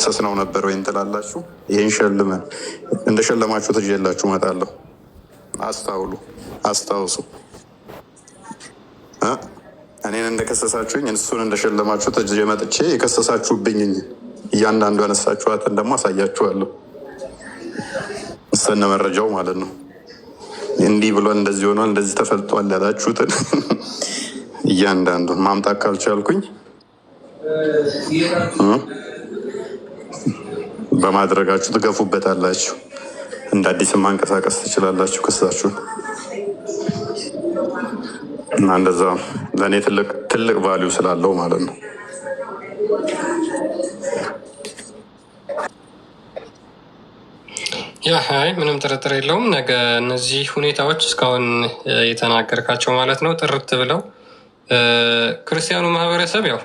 ሰስነው ነበር ወይን ትላላችሁ? ይህን ሸልመን እንደሸለማችሁ ትዤላችሁ እመጣለሁ። አስታውሉ፣ አስታውሱ። እኔን እንደከሰሳችሁኝ እሱን እንደሸለማችሁ ትዤ መጥቼ የከሰሳችሁብኝ እያንዳንዱ ያነሳችኋትን ደግሞ አሳያችኋለሁ። እሰነ መረጃው ማለት ነው። እንዲህ ብሎ እንደዚህ ሆኗል እንደዚህ ተፈልጧል ያላችሁትን እያንዳንዱን ማምጣት ካልቻልኩኝ በማድረጋችሁ ትገፉበታላችሁ። እንደ አዲስ ማንቀሳቀስ ትችላላችሁ ክሳችሁን እና እንደዛ ለእኔ ትልቅ ቫሊዩ ስላለው ማለት ነው። አይ ምንም ጥርጥር የለውም። ነገ እነዚህ ሁኔታዎች እስካሁን የተናገርካቸው ማለት ነው ጥርት ብለው ክርስቲያኑ ማህበረሰብ ያው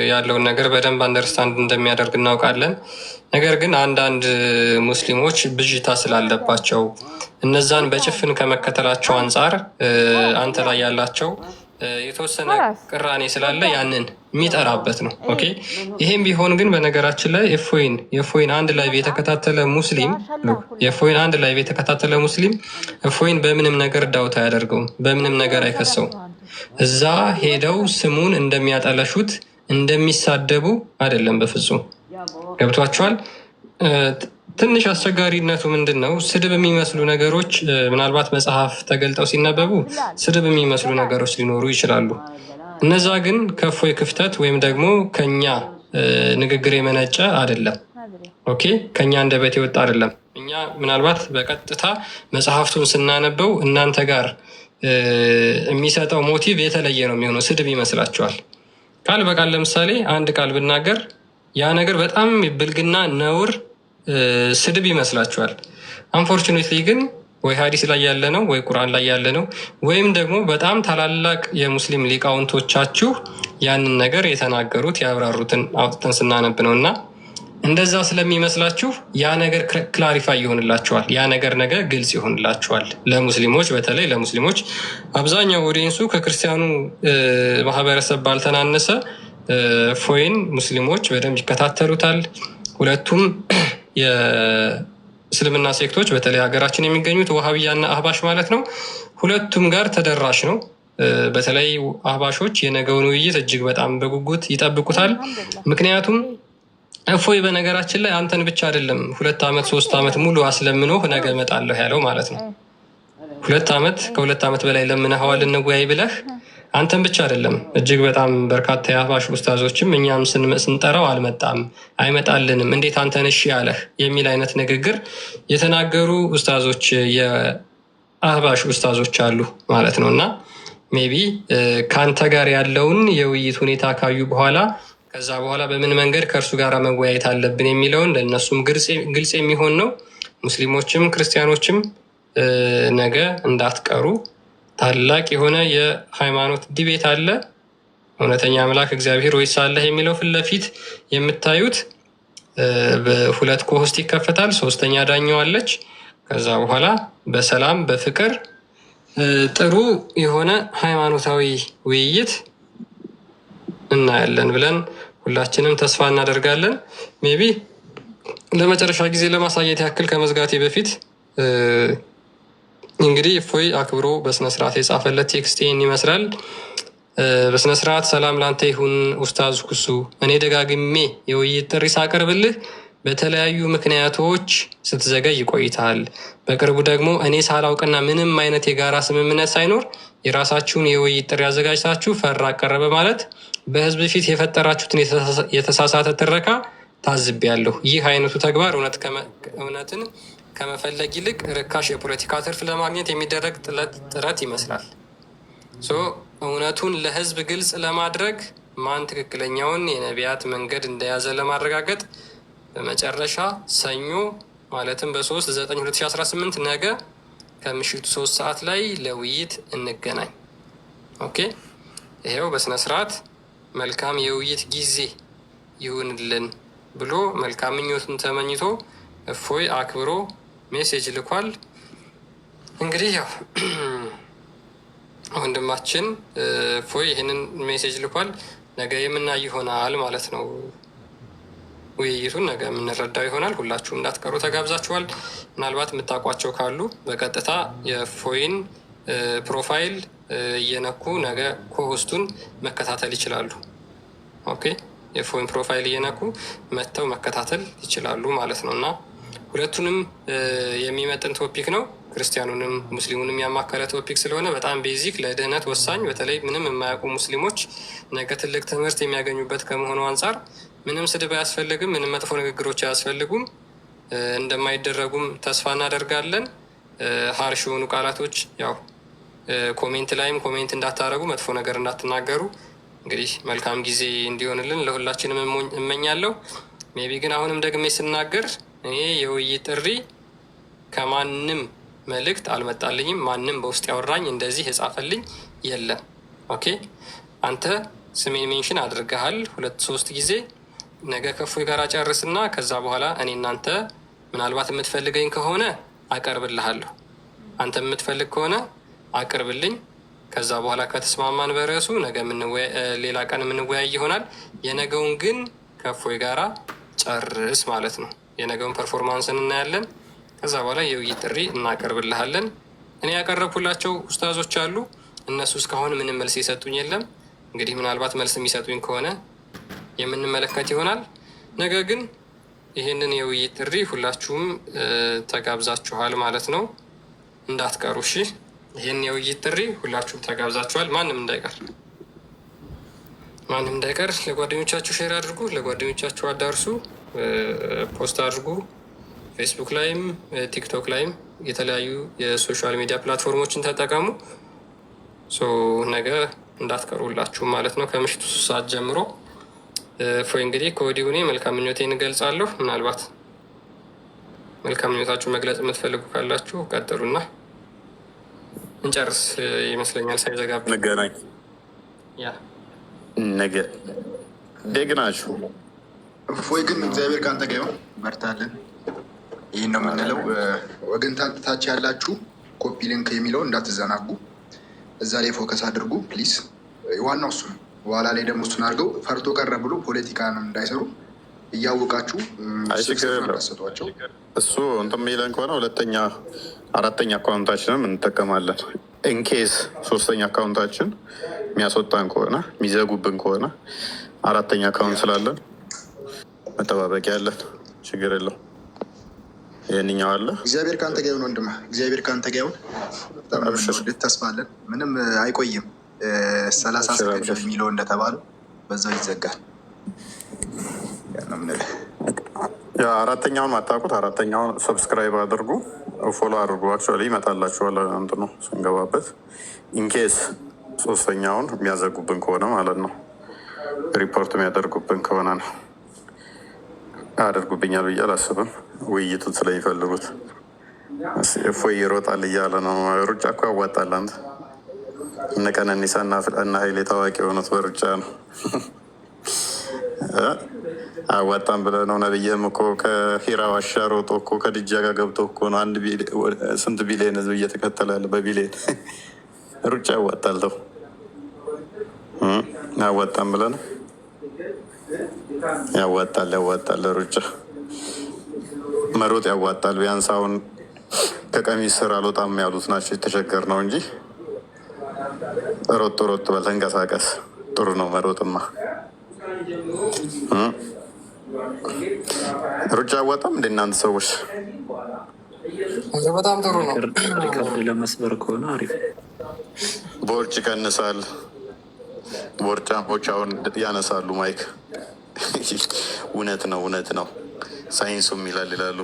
ያለውን ነገር በደንብ አንደርስታንድ እንደሚያደርግ እናውቃለን። ነገር ግን አንዳንድ ሙስሊሞች ብዥታ ስላለባቸው እነዛን በጭፍን ከመከተላቸው አንጻር አንተ ላይ ያላቸው የተወሰነ ቅራኔ ስላለ ያንን የሚጠራበት ነው። ኦኬ ይሄም ቢሆን ግን በነገራችን ላይ የእፎይን አንድ ላይ የተከታተለ ሙስሊም እፎይን በምንም ነገር ዳውት አያደርገውም፣ በምንም ነገር አይከሰውም። እዛ ሄደው ስሙን እንደሚያጠለሹት እንደሚሳደቡ አይደለም በፍጹም። ገብቷቸዋል። ትንሽ አስቸጋሪነቱ ምንድን ነው? ስድብ የሚመስሉ ነገሮች ምናልባት መጽሐፍ ተገልጠው ሲነበቡ ስድብ የሚመስሉ ነገሮች ሊኖሩ ይችላሉ። እነዛ ግን ከእፎይ ክፍተት ወይም ደግሞ ከኛ ንግግር የመነጨ አይደለም። ኦኬ ከኛ አንደበት የወጣ አይደለም። እኛ ምናልባት በቀጥታ መጽሐፍቱን ስናነበው እናንተ ጋር የሚሰጠው ሞቲቭ የተለየ ነው የሚሆነው። ስድብ ይመስላችኋል። ቃል በቃል ለምሳሌ አንድ ቃል ብናገር ያ ነገር በጣም ብልግና ነውር ስድብ ይመስላችኋል። አንፎርቹኔትሊ ግን ወይ ሀዲስ ላይ ያለ ነው ወይ ቁርአን ላይ ያለ ነው ወይም ደግሞ በጣም ታላላቅ የሙስሊም ሊቃውንቶቻችሁ ያንን ነገር የተናገሩት ያብራሩትን አውጥተን ስናነብ ነው። እና እንደዛ ስለሚመስላችሁ ያ ነገር ክላሪፋይ ይሆንላችኋል። ያ ነገር ነገ ግልጽ ይሆንላችኋል። ለሙስሊሞች በተለይ ለሙስሊሞች አብዛኛው ኦዲየንሱ ከክርስቲያኑ ማህበረሰብ ባልተናነሰ እፎይን ሙስሊሞች በደንብ ይከታተሉታል። ሁለቱም የእስልምና ሴክቶች በተለይ ሀገራችን የሚገኙት ወሃቢያና አህባሽ ማለት ነው፣ ሁለቱም ጋር ተደራሽ ነው። በተለይ አህባሾች የነገውን ውይይት እጅግ በጣም በጉጉት ይጠብቁታል። ምክንያቱም እፎይ በነገራችን ላይ አንተን ብቻ አይደለም 2 ዓመት 3 ዓመት ሙሉ አስለምኖህ ነገ እመጣለሁ ያለው ማለት ነው። 2 ዓመት ከ2 ዓመት በላይ ለምነኸዋል እንወያይ ብለህ አንተን ብቻ አይደለም እጅግ በጣም በርካታ የአህባሽ ኡስታዞችም እኛም ስንጠራው አልመጣም አይመጣልንም እንዴት አንተን እሺ ያለህ የሚል አይነት ንግግር የተናገሩ ኡስታዞች የአህባሽ ኡስታዞች አሉ ማለት ነው። እና ሜቢ ከአንተ ጋር ያለውን የውይይት ሁኔታ ካዩ በኋላ ከዛ በኋላ በምን መንገድ ከእርሱ ጋር መወያየት አለብን የሚለውን ለእነሱም ግልጽ የሚሆን ነው። ሙስሊሞችም ክርስቲያኖችም ነገ እንዳትቀሩ። ታላቅ የሆነ የሃይማኖት ዲቤት አለ። እውነተኛ አምላክ እግዚአብሔር ወይስ አለህ የሚለው ፊት ለፊት የምታዩት በሁለት ኮሆስት ይከፈታል። 3ኛ ዳኛው አለች። ከዛ በኋላ በሰላም በፍቅር ጥሩ የሆነ ሃይማኖታዊ ውይይት እናያለን ብለን ሁላችንም ተስፋ እናደርጋለን። ሜቢ ለመጨረሻ ጊዜ ለማሳየት ያክል ከመዝጋቴ በፊት እንግዲህ እፎይ አክብሮ በስነስርዓት የጻፈለት ቴክስት ይህን ይመስላል። በስነስርዓት ሰላም ላንተ ይሁን ኡስታዝ ኩሱ፣ እኔ ደጋግሜ የውይይት ጥሪ ሳቀርብልህ በተለያዩ ምክንያቶች ስትዘገይ ይቆይታል። በቅርቡ ደግሞ እኔ ሳላውቅና ምንም አይነት የጋራ ስምምነት ሳይኖር የራሳችሁን የውይይት ጥሪ አዘጋጅታችሁ ፈራ ቀረበ ማለት በህዝብ ፊት የፈጠራችሁትን የተሳሳተ ትረካ ታዝቤያለሁ። ይህ አይነቱ ተግባር እውነትን ከመፈለግ ይልቅ ርካሽ የፖለቲካ ትርፍ ለማግኘት የሚደረግ ጥረት ይመስላል። እውነቱን ለህዝብ ግልጽ ለማድረግ ማን ትክክለኛውን የነቢያት መንገድ እንደያዘ ለማረጋገጥ በመጨረሻ ሰኞ ማለትም በ3/9/2018 ነገ ከምሽቱ 3 ሰዓት ላይ ለውይይት እንገናኝ። ኦኬ ይሄው በስነስርዓት መልካም የውይይት ጊዜ ይሁንልን ብሎ መልካም ምኞቱን ተመኝቶ እፎይ አክብሮ ሜሴጅ ልኳል። እንግዲህ ያው ወንድማችን እፎይ ይህንን ሜሴጅ ልኳል። ነገ የምናይ ይሆናል ማለት ነው። ውይይቱን ነገ የምንረዳው ይሆናል። ሁላችሁም እንዳትቀሩ ተጋብዛችኋል። ምናልባት የምታውቋቸው ካሉ በቀጥታ የእፎይን ፕሮፋይል እየነኩ ነገ ኮሆስቱን መከታተል ይችላሉ። ኦኬ፣ የእፎይን ፕሮፋይል እየነኩ መጥተው መከታተል ይችላሉ ማለት ነው እና ሁለቱንም የሚመጥን ቶፒክ ነው። ክርስቲያኑንም ሙስሊሙንም ያማከለ ቶፒክ ስለሆነ በጣም ቤዚክ ለድህነት ወሳኝ፣ በተለይ ምንም የማያውቁ ሙስሊሞች ነገ ትልቅ ትምህርት የሚያገኙበት ከመሆኑ አንጻር ምንም ስድብ አያስፈልግም፣ ምንም መጥፎ ንግግሮች አያስፈልጉም፣ እንደማይደረጉም ተስፋ እናደርጋለን። ሀርሽ የሆኑ ቃላቶች ያው ኮሜንት ላይም ኮሜንት እንዳታረጉ፣ መጥፎ ነገር እንዳትናገሩ። እንግዲህ መልካም ጊዜ እንዲሆንልን ለሁላችንም እመኛለሁ። ሜቢ ግን አሁንም ደግሜ ስናገር እኔ የውይይት ጥሪ ከማንም መልእክት አልመጣልኝም። ማንም በውስጥ ያወራኝ እንደዚህ የጻፈልኝ የለም። ኦኬ፣ አንተ ስሜን ሜንሽን አድርገሃል 2-3 ጊዜ። ነገ ከእፎይ ጋር ጨርስና ከዛ በኋላ እኔ እናንተ ምናልባት የምትፈልገኝ ከሆነ አቀርብልሃለሁ። አንተ የምትፈልግ ከሆነ አቅርብልኝ። ከዛ በኋላ ከተስማማን በርዕሱ ነገ ሌላ ቀን የምንወያይ ይሆናል። የነገውን ግን ከእፎይ ጋራ ጨርስ ማለት ነው። የነገውን ፐርፎርማንስ እናያለን። ከዛ በኋላ የውይይት ጥሪ እናቀርብልሃለን። እኔ ያቀረብኩላቸው ኡስታዞች አሉ። እነሱ እስካሁን ምንም መልስ የሰጡኝ የለም። እንግዲህ ምናልባት መልስ የሚሰጡኝ ከሆነ የምንመለከት ይሆናል። ነገር ግን ይህንን የውይይት ጥሪ ሁላችሁም ተጋብዛችኋል ማለት ነው። እንዳትቀሩ እሺ። ይህን የውይይት ጥሪ ሁላችሁም ተጋብዛችኋል። ማንም እንዳይቀር ለጓደኞቻችሁ ሼር አድርጉ፣ ለጓደኞቻችሁ አዳርሱ፣ ፖስት አድርጉ። ፌስቡክ ላይም ቲክቶክ ላይም የተለያዩ የሶሻል ሚዲያ ፕላትፎርሞችን ተጠቀሙ። ነገ እንዳትቀሩላችሁ ማለት ነው። ከምሽቱ 3 ሰዓት ጀምሮ እፎይ እንግዲህ ከወዲሁ እኔ መልካም ምኞቴን እገልጻለሁ። ምናልባት መልካም ምኞታችሁ መግለጽ የምትፈልጉ ካላችሁ ቀጥሉና እንጨርስ ይመስለኛል። ሳይዘጋብ እንገናኝ። ነገ ደግናችሁ እፎይ ግን እግዚአብሔር ከአንተ ጋር ይሁን፣ በርታለን። ይህን ነው የምንለው። ወገን ታች ያላችሁ ኮፒ ሊንክ የሚለው እንዳትዘናጉ፣ እዛ ላይ ፎከስ አድርጉ ፕሊዝ። ዋናው እሱ ነው። በኋላ ላይ ደግሞ እሱን አድርገው ፈርቶ ቀረ ብሎ ፖለቲካንም እንዳይሰሩ እያወቃችሁ ሰጧቸው። እሱ እንትን የሚለን ከሆነ 4ኛ አካውንታችንም እንጠቀማለን። ኢንኬስ 3ኛ አካውንታችን የሚያስወጣን ከሆነ የሚዘጉብን ከሆነ 4ኛ አካውንት ስላለን መጠባበቂያ ያለን ችግር የለው። ይህንኛው አለ። እግዚአብሔር ከአንተ ጋር ይሁን ወንድማ፣ እግዚአብሔር ከአንተ ጋር ይሁን። ተስፋ አለን። ምንም አይቆይም። 30 ሰከንድ የሚለው እንደተባለው በዛው ይዘጋል። ያ 4ኛውን ማታውቁት 4ኛውን ሰብስክራይብ አድርጉ፣ ፎሎ አድርጉ። አክቹዋሊ ይመጣላችኋል እንትኑ ስንገባበት። ኢንኬስ 3ኛውን የሚያዘጉብን ከሆነ ማለት ነው፣ ሪፖርት የሚያደርጉብን ከሆነ ነው። አያደርጉብኛል ብዬ አላስብም። ውይይቱን ስለሚፈልጉት እፎይ ይሮጣል እያለ ነው። ሩጫ እኮ ያዋጣል። አንተ እነ ቀነኒሳ እና ኃይሌ ታዋቂ የሆኑት በሩጫ ነው። አዋጣም ብለህ ነው። ነብይህም እኮ ከሂራ ዋሻ ሮጦ እኮ ከድጃ ጋር ገብቶ እኮ ነው። ስንት ቢሊዮን ህዝብ እየተከተለ ያለ በቢሊዮን። ሩጫ ያዋጣል። ተው፣ አዋጣም ብለህ ነው። ያዋጣል ሩጫ መሮጥ ያዋጣል። ቢያንስ አሁን ከቀሚስ ስር አልወጣም ያሉት ናቸው የተቸገር ነው እንጂ ሮጥ በል ተንቀሳቀስ። ጥሩ ነው መሮጥማ። ሩጫ አዋጣም እንደ እናንተ ሰዎች። በጣም ጥሩ ነው። ሪከርድ ለመስበር ከሆነ አሪፍ። ቦርጭ ይቀንሳል። ቦርጫሞች አሁን ያነሳሉ ማይክ። እውነት ነው። ሳይንሱም ይላሉ።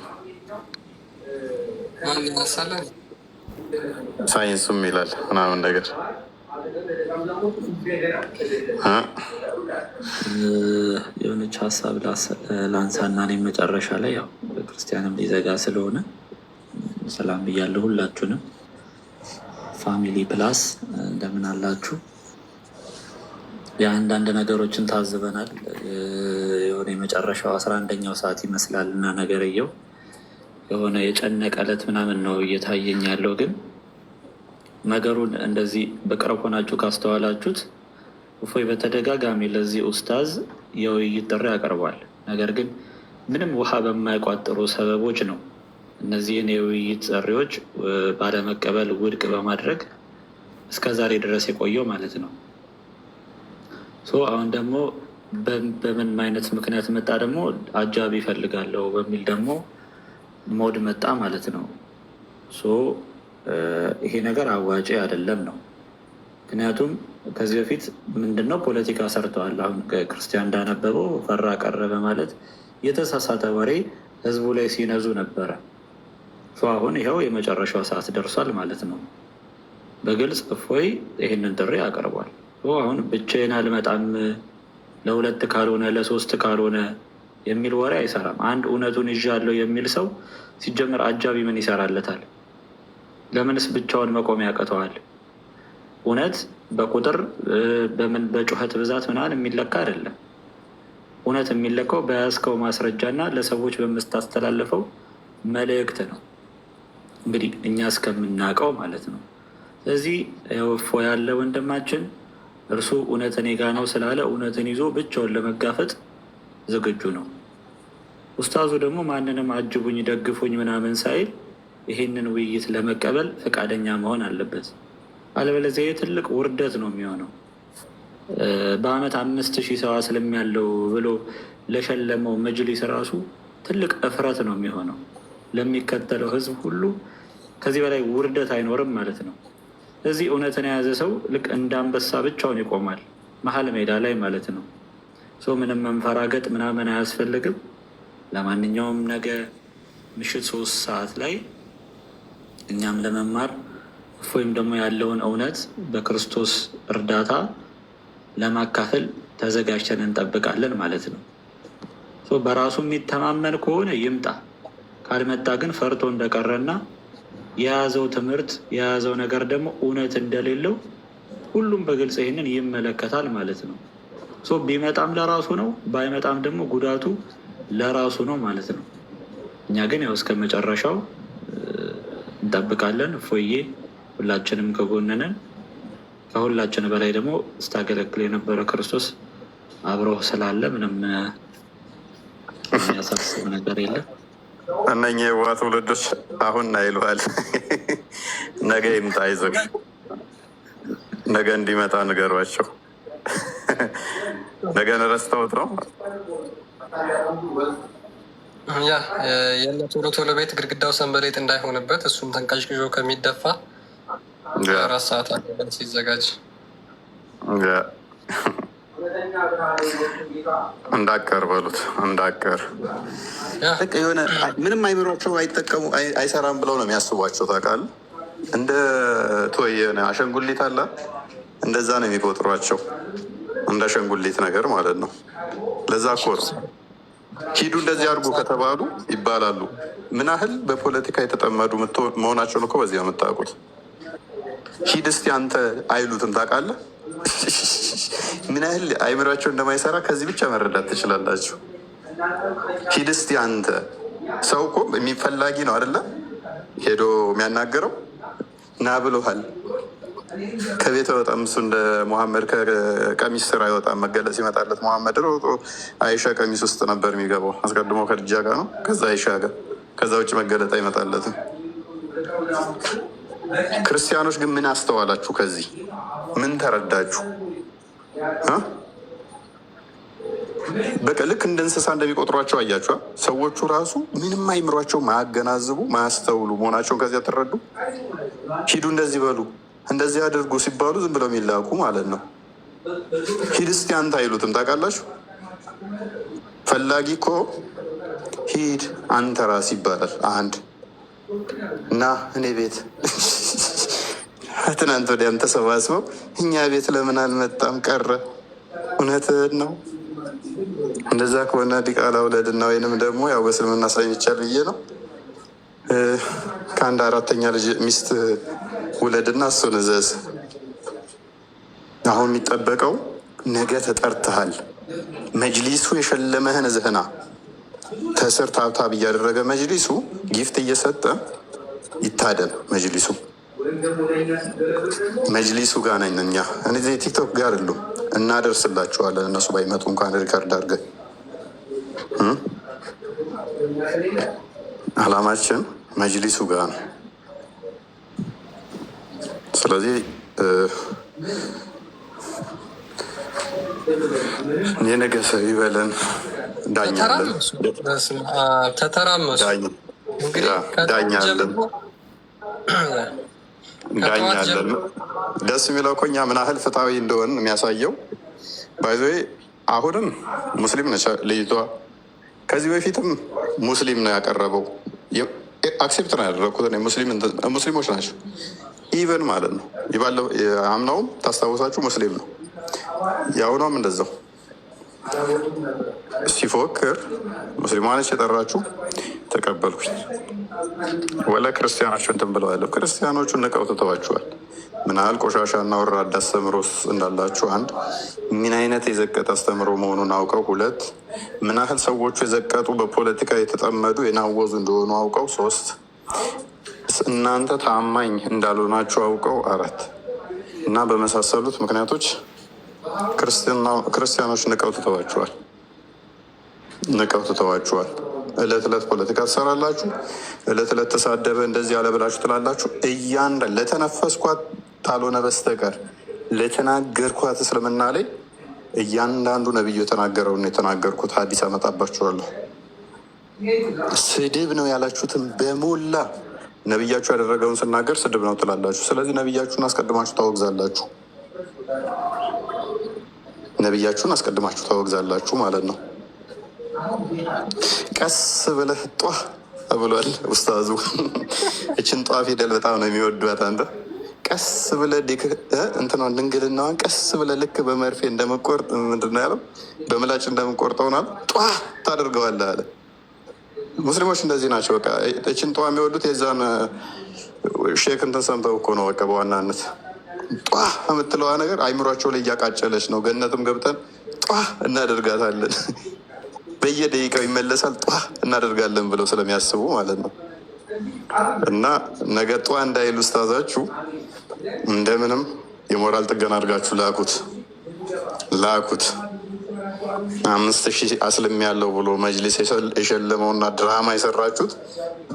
ሳይንሱም ይላል ምናምን ነገር የሆነች ሀሳብ ላንሳና እኔ መጨረሻ ላይ ያው በክርስቲያንም ሊዘጋ ስለሆነ ሰላም ብያለሁ ሁላችሁንም። ፋሚሊ ፕላስ እንደምን አላችሁ? የአንዳንድ ነገሮችን ታዝበናል። የሆነ የመጨረሻው 11ኛው ሰዓት ይመስላል እና ነገርየው የሆነ የጨነቀ ዕለት ምናምን ነው እየታየኝ ያለው። ግን ነገሩን እንደዚህ በቅርብ ሆናችሁ ካስተዋላችሁት እፎይ በተደጋጋሚ ለዚህ ኡስታዝ የውይይት ጥሪ ያቀርባል። ነገር ግን ምንም ውሃ በማይቋጥሩ ሰበቦች ነው እነዚህን የውይይት ጥሪዎች ባለመቀበል ውድቅ በማድረግ እስከ ዛሬ ድረስ የቆየው ማለት ነው። አሁን ደግሞ በምን አይነት ምክንያት መጣ? ደግሞ አጃቢ ይፈልጋለሁ በሚል ደግሞ ሞድ መጣ ማለት ነው። ይሄ ነገር አዋጭ አይደለም ነው። ምክንያቱም ከዚህ በፊት ምንድነው ፖለቲካ ሰርተዋል። አሁን ክርስቲያን እንዳነበበው ፈራ ቀረ በማለት የተሳሳተ ወሬ ህዝቡ ላይ ሲነዙ ነበረ። አሁን ይኸው የመጨረሻው ሰዓት ደርሷል ማለት ነው። በግልጽ እፎይ ይህንን ጥሪ አቀርቧል። አሁን ብቻዬን አልመጣም ለሁለት ካልሆነ ለሶስት ካልሆነ የሚል ወሬ አይሰራም። አንድ እውነቱን ይዣለሁ የሚል ሰው ሲጀምር አጃቢ ምን ይሰራለታል? ለምንስ ብቻውን መቆም ያቅተዋል? እውነት በቁጥር በጩኸት ብዛት ምናምን የሚለካ አይደለም። እውነት የሚለካው በያዝከው ማስረጃ እና ለሰዎች በምታስተላልፈው መልእክት ነው። እንግዲህ እኛ እስከምናውቀው ማለት ነው። ስለዚህ ወፎ ያለ ወንድማችን እርሱ እውነት እኔ ጋ ነው ስላለ እውነትን ይዞ ብቻውን ለመጋፈጥ ዝግጁ ነው። ኡስታዙ ደግሞ ማንንም አጅቡኝ ደግፉኝ ምናምን ሳይል ይህንን ውይይት ለመቀበል ፈቃደኛ መሆን አለበት። አለበለዚያ ትልቅ ውርደት ነው የሚሆነው። በአመት 5000 ሰው አስልም ያለው ብሎ ለሸለመው መጅሊስ ራሱ ትልቅ እፍረት ነው የሚሆነው። ለሚከተለው ህዝብ ሁሉ ከዚህ በላይ ውርደት አይኖርም ማለት ነው። እዚህ እውነትን የያዘ ሰው ልክ እንደ አንበሳ ብቻውን ይቆማል መሀል ሜዳ ላይ ማለት ነው። ምንም መንፈራገጥ ምናምን አያስፈልግም። ለማንኛውም ነገ ምሽት 3 ሰዓት ላይ እኛም ለመማር ወይም ደግሞ ያለውን እውነት በክርስቶስ እርዳታ ለማካፈል ተዘጋጅተን እንጠብቃለን ማለት ነው። በራሱ የሚተማመን ከሆነ ይምጣ፣ ካልመጣ ግን ፈርቶ እንደቀረና የያዘው ትምህርት የያዘው ነገር ደግሞ እውነት እንደሌለው ሁሉም በግልጽ ይህንን ይመለከታል ማለት ነው። ቢመጣም ለራሱ ነው፣ ባይመጣም ደግሞ ጉዳቱ ለራሱ ነው ማለት ነው። እኛ ግን ያው እስከ መጨረሻው እንጠብቃለን። እፎዬ ሁላችንም ከጎንነን። ከሁላችን በላይ ደግሞ ስታገለግል የነበረ ክርስቶስ አብረው ስላለ ምንም የሚያሳስብ ነገር የለም። እነኚህ የዋ ትውልዶች አሁን ናይለዋል። ነገ ይምጣ፣ ይዘግ ነገ እንዲመጣ ንገሯቸው። ነገን ረስተውት ነው ያ የእነ ቶሎ ቶሎ ቤት ግድግዳው ሰንበሌጥ እንዳይሆንበት እሱም ተንቀዥቅዦ ከሚደፋ 4 ሰዓት አለበት ሲዘጋጅ እንዳቀር በሉት። እንዳቀር የሆነ ምንም አይምሯቸው አይጠቀሙ አይሰራም ብለው ነው የሚያስቧቸው። ታውቃለህ፣ እንደ ቶይ የሆነ አሸንጉሊት አለ፣ እንደዛ ነው የሚቆጥሯቸው። እንደ አሸንጉሊት ነገር ማለት ነው። ለዛ እኮ ነው ሂዱ እንደዚህ አድርጉ ከተባሉ ይባላሉ። ምን ያህል በፖለቲካ የተጠመዱ መሆናቸውን እኮ በዚህ የምታውቁት። ሂድ እስቲ አንተ አይሉትም። ታውቃለህ ምን ያህል አይምሯቸው እንደማይሰራ ከዚህ ብቻ መረዳት ትችላላችሁ። ሂድ እስቲ አንተ። ሰው እኮ የሚፈላጊ ነው አይደለ? ሄዶ የሚያናገረው ና ብሎሃል። ከቤት አይወጣም እሱ። እንደ መሐመድ ከቀሚስ ስራ አይወጣም። መገለጽ ይመጣለት መሐመድ ሮጦ አይሻ ቀሚስ ውስጥ ነበር የሚገባው። አስቀድሞ ከድጃ ጋር ነው፣ ከዛ አይሻ ጋር። ከዛ ውጭ መገለጥ አይመጣለትም። ክርስቲያኖች ግን ምን አስተዋላችሁ? ከዚህ ምን ተረዳችሁ? በቃ ልክ እንደ እንስሳ እንደሚቆጥሯቸው አያችኋ። ሰዎቹ ራሱ ምንም አይምሯቸው ማያገናዝቡ ማያስተውሉ መሆናቸውን ከዚያ ትረዱ። ሂዱ እንደዚህ በሉ እንደዚህ አድርጉ ሲባሉ ዝም ብለው የሚላኩ ማለት ነው። ሂድ እስቲ አንተ አይሉትም። ታውቃላችሁ፣ ፈላጊ እኮ ሂድ አንተ ራስ ይባላል። አንድ እና እኔ ቤት ትናንት ወዲያም ተሰባስበው እኛ ቤት ለምን አልመጣም ቀረ? እውነትህን ነው። እንደዛ ከሆነ ዲቃላ ውለድና ወይንም ደግሞ ያው በስልምና ሳይቻል ብዬ ነው ከአንድ 4ኛ ልጅ ሚስት ውለድና እሱን እዘዝ። አሁን የሚጠበቀው ነገ ተጠርተሃል። መጅሊሱ የሸለመህን እዝህና ከስር ታብታብ እያደረገ መጅሊሱ ጊፍት እየሰጠ ይታደል። መጅሊሱ ጋር ነኝ እኛ። እነዚህ ቲክቶክ ጋር አሉ እናደርስላችኋለን። እነሱ ባይመጡ እንኳን ሪከርድ አድርገን አላማችን መጅሊሱ ጋር ነው። ስለዚህ የነገ ሰው ይበለን። ዳኛለን ዳኛለን። ደስ የሚለው እኮ እኛ ምን ያህል ፍትሐዊ እንደሆን የሚያሳየው ባይዞ አሁንም ሙስሊም ነች ልይቷ። ከዚህ በፊትም ሙስሊም ነው ያቀረበው። አክሴፕት ነው ያደረግኩት። ሙስሊሞች ናቸው ኢቨን ማለት ነው። አምናውም ታስታውሳችሁ ሙስሊም ነው። የአሁኗም እንደዛው ሲፎክር ሙስሊማኖች የጠራችሁ ተቀበልኩኝ። ወለ ክርስቲያኖቹ እንትን ብለዋለሁ። ክርስቲያኖቹ ንቀው ትተዋችኋል። ምን ያህል ቆሻሻ እና ወራዳ አስተምሮ እንዳላችሁ፣ አንድ ምን አይነት የዘቀጠ አስተምሮ መሆኑን አውቀው፣ ሁለት ምን ያህል ሰዎቹ የዘቀጡ በፖለቲካ የተጠመዱ የናወዙ እንደሆኑ አውቀው፣ ሶስት እናንተ ታማኝ እንዳልሆናችሁ አውቀው፣ አራት እና በመሳሰሉት ምክንያቶች ክርስቲያኖች ንቀው ትተዋችኋል። እለት እለት ፖለቲካ ትሰራላችሁ። እለት እለት ተሳደበ እንደዚህ ያለ ብላችሁ ትላላችሁ። ለተነፈስኳት ካልሆነ በስተቀር ለተናገርኳት እስልምና ላይ እያንዳንዱ ነቢዩ የተናገረውን የተናገርኩት ሀዲስ አመጣባችኋለሁ። ስድብ ነው ያላችሁትን በሞላ ነቢያችሁ ያደረገውን ስናገር ስድብ ነው ትላላችሁ። ስለዚህ ነቢያችሁን አስቀድማችሁ ታወግዛላችሁ ማለት ነው። ቀስ ብለህ ጧ ብሏል ኡስታዙ። እችን ጧ ፊደል በጣም ነው የሚወዷት። አንተ ቀስ ብለህ እንትኗን ድንግልናዋን ቀስ ብለህ ልክ በመርፌ እንደምቆርጥ ምንድን ነው ያለው? በምላጭ እንደምቆርጠውናል ጧ ታደርገዋለህ አለ። ሙስሊሞች እንደዚህ ናቸው። በቃ እችን ጧ የሚወዱት የዛን ሼክ እንትን ሰምተው እኮ ነው። በቃ በዋናነት ጧ የምትለዋ ነገር አይምሯቸው ላይ እያቃጨለች ነው። ገነትም ገብተን ጧ እናደርጋታለን በየደቂቃው ይመለሳል ጧ እናደርጋለን ብለው ስለሚያስቡ ማለት ነው። እና ነገ ጧ እንዳይል ኡስታዛችሁ እንደምንም የሞራል ጥገና አድርጋችሁ ላኩት። 5,000 አስልም ያለው ብሎ መጅሊስ የሸለመውና ድራማ የሰራችሁት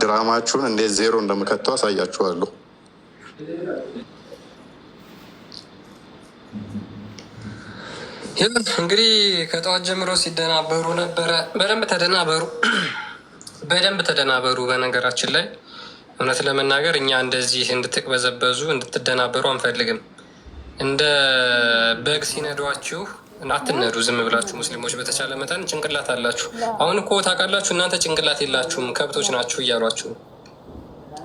ድራማችሁን እንዴት ዜሮ እንደምከተው አሳያችኋለሁ። እንግዲህ ከጠዋት ጀምሮ ሲደናበሩ ነበረ። በደንብ ተደናበሩ። በነገራችን ላይ እውነት ለመናገር እኛ እንደዚህ እንድትቅበዘበዙ እንድትደናበሩ አንፈልግም። እንደ በግ ሲነዷችሁ አትነዱ። ዝም ብላችሁ ሙስሊሞች በተቻለ መጠን ጭንቅላት አላችሁ። አሁን እኮ ታውቃላችሁ እናንተ ጭንቅላት የላችሁም ከብቶች ናችሁ እያሏችሁ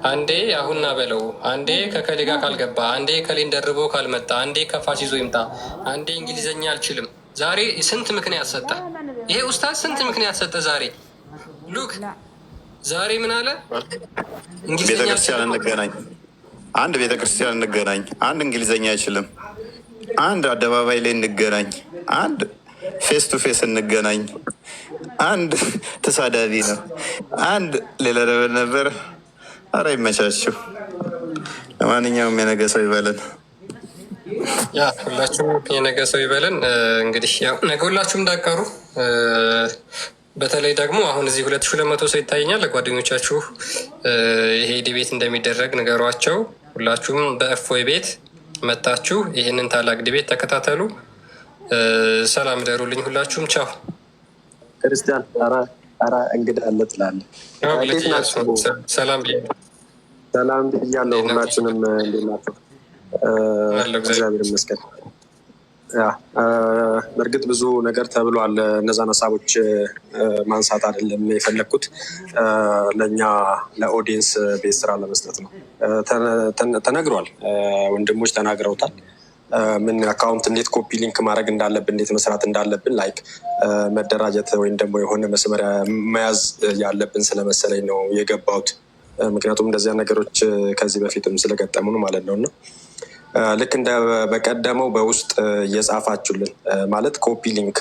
አንዴ አሁንና በለው፣ አንዴ ከከሌ ጋር ካልገባ፣ አንዴ ከሌን ደርቦ ካልመጣ፣ አንዴ ከፋሽ ይዞ ይምጣ፣ አንዴ እንግሊዘኛ አልችልም። ዛሬ ስንት ምክንያት ሰጠ ይሄ ኡስታዝ፣ ስንት ምክንያት ሰጠ ዛሬ። ሉክ ዛሬ ምን አለ? ቤተክርስቲያን እንገናኝ፣ አንድ ቤተክርስቲያን እንገናኝ፣ አንድ እንግሊዘኛ አይችልም፣ አንድ አደባባይ ላይ እንገናኝ፣ አንድ ፌስ ቱ ፌስ እንገናኝ፣ አንድ ተሳዳቢ ነው፣ አንድ ሌላ ነበር። አረ ይመቻችሁ። ለማንኛውም የነገ ሰው ይበለን። ሁላችሁም የነገ ሰው ይበለን። እንግዲህ ያው ነገ ሁላችሁም እንዳቀሩ፣ በተለይ ደግሞ አሁን እዚህ 2200 ሰው ይታየኛል። ለጓደኞቻችሁ ይሄ ዲቤት እንደሚደረግ ንገሯቸው። ሁላችሁም በእፎይ ቤት መታችሁ ይህንን ታላቅ ዲቤት ተከታተሉ። ሰላም ደሩልኝ። ሁላችሁም ቻው። ክርስቲያን ኧረ እንግዳ አለ ትላለህ። ሰላም ብያለሁ። ሁላችንም እንዴት ናቸው? እግዚአብሔር ይመስገን። በእርግጥ ብዙ ነገር ተብሏል። እነዛን ሀሳቦች ማንሳት አይደለም የፈለግኩት፣ ለእኛ ለኦዲየንስ ቤት ስራ ለመስጠት ነው። ተነግሯል፣ ወንድሞች ተናግረውታል። ምን አካውንት እንዴት ኮፒ ሊንክ ማድረግ እንዳለብን፣ እንዴት መስራት እንዳለብን፣ ላይክ መደራጀት ወይም ደግሞ የሆነ መስመሪያ መያዝ ያለብን ስለመሰለኝ ነው የገባሁት። ምክንያቱም እንደዚያ ነገሮች ከዚህ በፊትም ስለገጠሙን ማለት ነው። እና ልክ እንደ በቀደመው በውስጥ እየጻፋችሁልን ማለት ኮፒ ሊንክ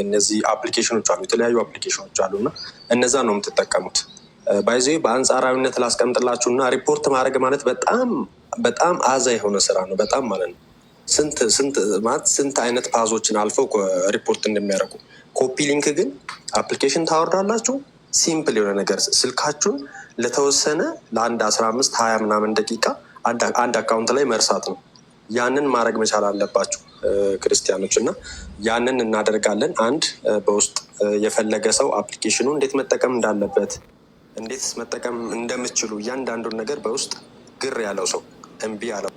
እነዚህ አፕሊኬሽኖች አሉ፣ የተለያዩ አፕሊኬሽኖች አሉ እና እነዛ ነው የምትጠቀሙት። ባይዜ በአንጻራዊነት ላስቀምጥላችሁ እና ሪፖርት ማድረግ ማለት በጣም አዛ የሆነ ስራ ነው። በጣም ማለት ነው ስንት አይነት ፓዞችን አልፈው ሪፖርት እንደሚያደርጉ። ኮፒ ሊንክ ግን አፕሊኬሽን ታወርዳላችሁ፣ ሲምፕል የሆነ ነገር ስልካችሁን ለተወሰነ ለአንድ 15-20 ምናምን ደቂቃ አንድ አካውንት ላይ መርሳት ነው። ያንን ማድረግ መቻል አለባችሁ ክርስቲያኖች እና ያንን እናደርጋለን። አንድ በውስጥ የፈለገ ሰው አፕሊኬሽኑ እንዴት መጠቀም እንዳለበት እንዴት መጠቀም እንደምትችሉ እያንዳንዱን ነገር በውስጥ ግር ያለው ሰው እምቢ ያለው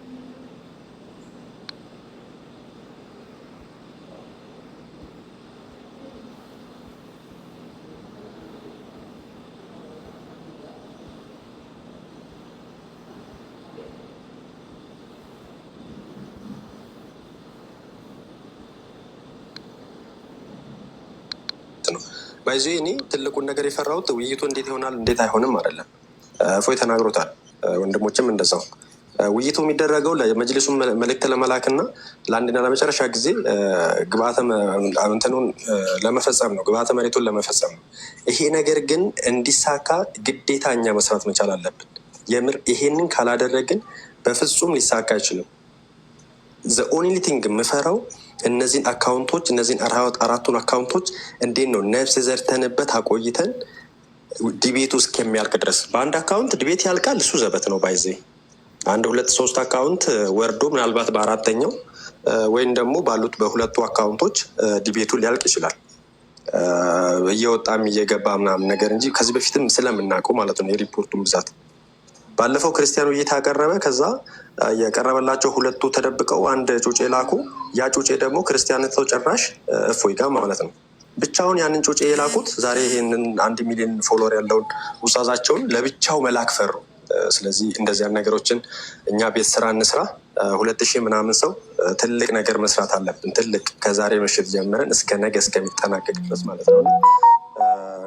ነው ባይዞ እኔ ትልቁን ነገር የፈራሁት ውይይቱ እንዴት ይሆናል እንዴት አይሆንም አይደለም። እፎይ ተናግሮታል፣ ወንድሞችም እንደዛው። ውይይቱ የሚደረገው ለመጅሊሱ መልእክት ለመላክና ለአንድና ለመጨረሻ ጊዜ ግብአተ እንትኑን ለመፈጸም ነው፣ ግብአተ መሬቱን ለመፈጸም ነው። ይሄ ነገር ግን እንዲሳካ ግዴታ እኛ መስራት መቻል አለብን። የምር ይሄንን ካላደረግን በፍጹም ሊሳካ አይችልም። ዘ ኦንሊ ቲንግ የምፈራው እነዚህን አካውንቶች እነዚህን አራቱን አካውንቶች እንዴት ነው ነፍስ ዘርተንበት አቆይተን ዲቤቱ እስከሚያልቅ ድረስ። በአንድ አካውንት ዲቤት ያልቃል፣ እሱ ዘበት ነው። ባይዜ 1 2 3 አካውንት ወርዶ ምናልባት በአራተኛው ወይም ደግሞ ባሉት በሁለቱ አካውንቶች ዲቤቱ ሊያልቅ ይችላል፣ እየወጣም እየገባ ምናምን ነገር እንጂ ከዚህ በፊትም ስለምናውቀው ማለት ነው የሪፖርቱን ብዛት። ባለፈው ክርስቲያኑ እየታቀረበ ከዛ የቀረበላቸው ሁለቱ ተደብቀው አንድ ጩጬ ላኩ። ያ ጩጬ ደግሞ ክርስቲያንተው ጭራሽ እፎይ ጋር ማለት ነው ብቻውን ያንን ጩጬ የላኩት ዛሬ ይህንን 1 ሚሊዮን ፎሎወር ያለውን ውሳዛቸውን ለብቻው መላክ ፈሩ። ስለዚህ እንደዚያን ነገሮችን እኛ ቤት ስራ እንስራ። 2000 ምናምን ሰው ትልቅ ነገር መስራት አለብን። ትልቅ ከዛሬ ምሽት ጀምረን እስከ ነገ እስከሚጠናቀቅ ድረስ ማለት ነው።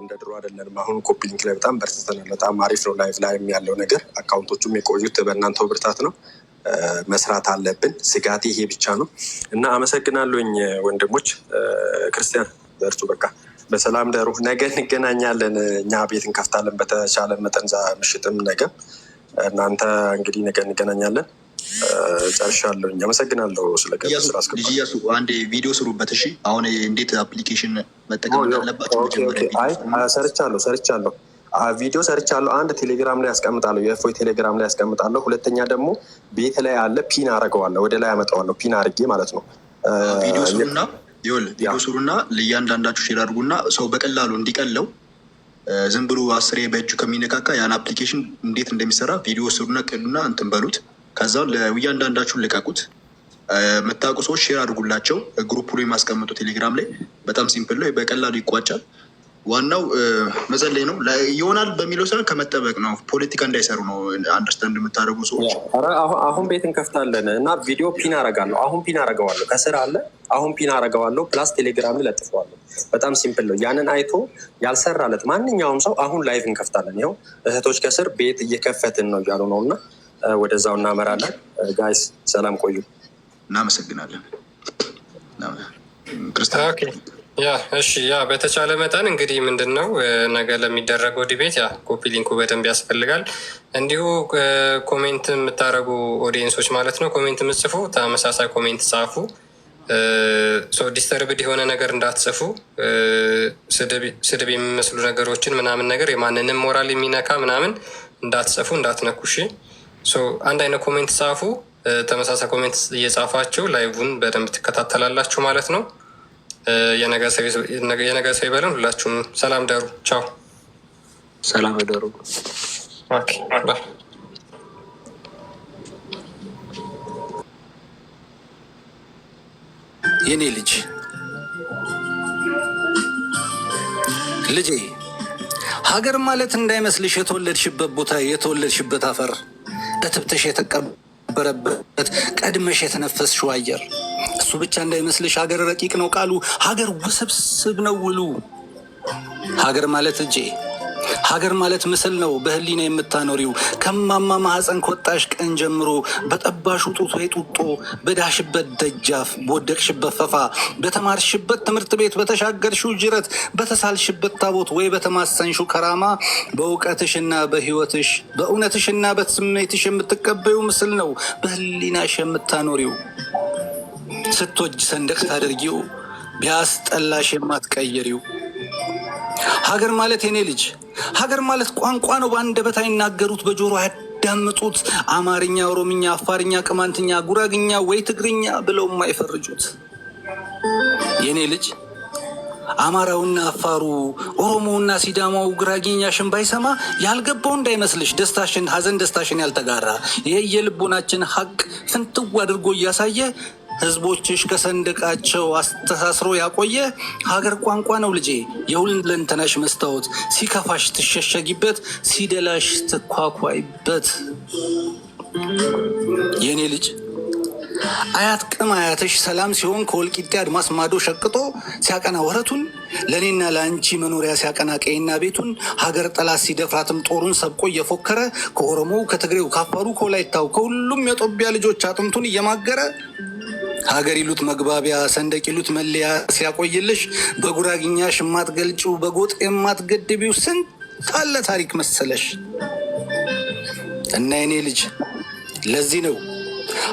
እንደ ድሮ አይደለንም። አሁን ኮፒ ሊንክ ላይ በጣም በርትተናል። በጣም አሪፍ ነው። ላይቭ ላይ ያለው ነገር አካውንቶቹም የቆዩት በእናንተው ብርታት ነው። መስራት አለብን። ስጋቴ ይሄ ብቻ ነው እና አመሰግናለሁኝ ወንድሞች። ክርስቲያን በርቱ፣ በቃ በሰላም ደሩ። ነገ እንገናኛለን። እኛ ቤት እንከፍታለን በተቻለ መጠን ምሽትም ነገ። እናንተ እንግዲህ ነገ እንገናኛለን። ጨርሻለሁኝ። አመሰግናለሁ። ልጅ እያሱ አንድ ቪዲዮ ስሩበት። እሺ አሁን እንዴት አፕሊኬሽን መጠቀም እንዳለባቸው ሰርቻለሁ። ቪዲዮ ሰርቻለሁ። አንድ ቴሌግራም ላይ ያስቀምጣለሁ፣ የእፎይ ቴሌግራም ላይ ያስቀምጣለሁ። ሁለተኛ ደግሞ ቤት ላይ አለ፣ ፒን አረገዋለሁ፣ ወደ ላይ ያመጣዋለሁ፣ ፒን አርጌ ማለት ነው። ቪዲዮ ስሩና ለእያንዳንዳችሁ ሼር አድርጉና ሰው በቀላሉ እንዲቀለው ዝም ብሎ 10 በእጁ ከሚነካካ ያን አፕሊኬሽን እንዴት እንደሚሰራ ቪዲዮ ስሩና ቅዱና እንትን በሉት። ከዛ ለእያንዳንዳችሁን ልቀቁት። የምታውቁ ሰዎች ሼር አድርጉላቸው። ግሩፕ ላይ የማስቀምጡ ቴሌግራም ላይ በጣም ሲምፕል ነው፣ በቀላሉ ይቋጫል። ዋናው መጸለይ ነው። ይሆናል በሚለው ሳይሆን ከመጠበቅ ነው። ፖለቲካ እንዳይሰሩ ነው። አንደርስታንድ የምታደርጉ ሰዎች አሁን ቤት እንከፍታለን እና ቪዲዮ ፒን አረጋለሁ። አሁን ፒን አረገዋለሁ፣ ከስር አለ። አሁን ፒን አረገዋለሁ፣ ፕላስ ቴሌግራም ለጥፈዋለሁ። በጣም ሲምፕል ነው። ያንን አይቶ ያልሰራለት ማንኛውም ሰው አሁን ላይቭ እንከፍታለን። ይኸው እህቶች ከስር ቤት እየከፈትን ነው እያሉ ነው እና ወደዛው እናመራለን። ጋይስ ሰላም ቆዩ። እናመሰግናለን። እሺ በተቻለ መጠን እንግዲህ ምንድን ነው ነገ ለሚደረገው ዲቤት ኮፒ ሊንኩ በደንብ ያስፈልጋል። እንዲሁ ኮሜንት የምታደርጉ ኦዲየንሶች ማለት ነው፣ ኮሜንት የምትጽፉ ተመሳሳይ ኮሜንት ጻፉ። ዲስተርብድ የሆነ ነገር እንዳትጽፉ፣ ስድብ የሚመስሉ ነገሮችን ምናምን ነገር የማንንም ሞራል የሚነካ ምናምን እንዳትጽፉ፣ እንዳትነኩሽ። አንድ አይነት ኮሜንት ጻፉ። ተመሳሳይ ኮሜንት እየጻፋችሁ ላይቭን በደንብ ትከታተላላችሁ ማለት ነው። የነገ ሰው ይበለን። ሁላችሁም ሰላም ደሩ። ቻው፣ ሰላም ደሩ። የኔ ልጄ ሀገር ማለት እንዳይመስልሽ የተወለድሽበት ቦታ የተወለድሽበት አፈር እትብትሽ የተቀበረበት ቀድመሽ የተነፈስሽው አየር እሱ ብቻ እንዳይመስልሽ። ሀገር ረቂቅ ነው ቃሉ፣ ሀገር ውስብስብ ነው ውሉ። ሀገር ማለት ሀገር ማለት ምስል ነው በህሊና የምታኖሪው። ከማማ ማህፀን ከወጣሽ ቀን ጀምሮ በጠባሹ ጡቶ የጡጦ በዳሽበት ደጃፍ በወደቅሽበት ፈፋ በተማርሽበት ትምህርት ቤት በተሻገርሽው ጅረት በተሳልሽበት ታቦት ወይ በተማሰንሹ ከራማ በእውቀትሽና በህይወትሽ በእውነትሽና በስሜትሽ የምትቀበዩ ምስል ነው በህሊናሽ የምታኖሪው። ስትወጅ ሰንደቅ ታደርጊው ቢያስጠላሽ የማትቀየሪው ሀገር ማለት የኔ ልጅ ሀገር ማለት ቋንቋ ነው። በአንደበት አይናገሩት፣ በጆሮ ያዳምጡት። አማርኛ፣ ኦሮምኛ፣ አፋርኛ፣ ቅማንትኛ፣ ጉራግኛ ወይ ትግርኛ ብለው የማይፈርጁት የኔ ልጅ አማራውና አፋሩ፣ ኦሮሞውና ሲዳማው ጉራጌኛሽን ባይሰማ ያልገባው እንዳይመስልሽ። ደስታሽን ሀዘን ደስታሽን ያልተጋራ ይህ የልቦናችን ሀቅ ፍንትው አድርጎ እያሳየ ህዝቦችሽ ከሰንደቃቸው አስተሳስሮ ያቆየ ሀገር ቋንቋ ነው ልጄ። የሁለንተናሽ መስታወት ሲከፋሽ ትሸሸጊበት፣ ሲደላሽ ትኳኳይበት የኔ ልጅ። አያት ቅም አያትሽ ሰላም ሲሆን ከወልቂጤ አድማስ ማዶ ሸቅጦ ሲያቀና ወረቱን፣ ለእኔና ለአንቺ መኖሪያ ሲያቀና ቀይና ቤቱን፣ ሀገር ጠላት ሲደፍራትም ጦሩን ሰብቆ እየፎከረ ከኦሮሞው ከትግሬው ካፋሩ ከወላይታው ከሁሉም የጦቢያ ልጆች አጥንቱን እየማገረ ሀገር ይሉት መግባቢያ ሰንደቅ ይሉት መለያ ሲያቆይልሽ፣ በጉራግኛሽ የማትገልጪው በጎጥ የማትገድቢው ስንት አለ ታሪክ መሰለሽ። እና የኔ ልጅ ለዚህ ነው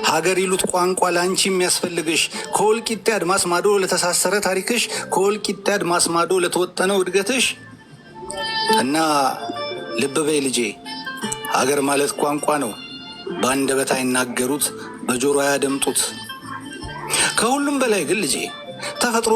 ሀገር ይሉት ቋንቋ ለአንቺ የሚያስፈልግሽ። ከወልቂጤ አድማስ ማዶ ለተሳሰረ ታሪክሽ፣ ከወልቂጤ አድማስ ማዶ ለተወጠነው እድገትሽ። እና ልብ በይ ልጄ፣ ሀገር ማለት ቋንቋ ነው። በአንደበት አይናገሩት፣ በጆሮ አያደምጡት። ከሁሉም በላይ ግን ልጄ ተፈጥሮ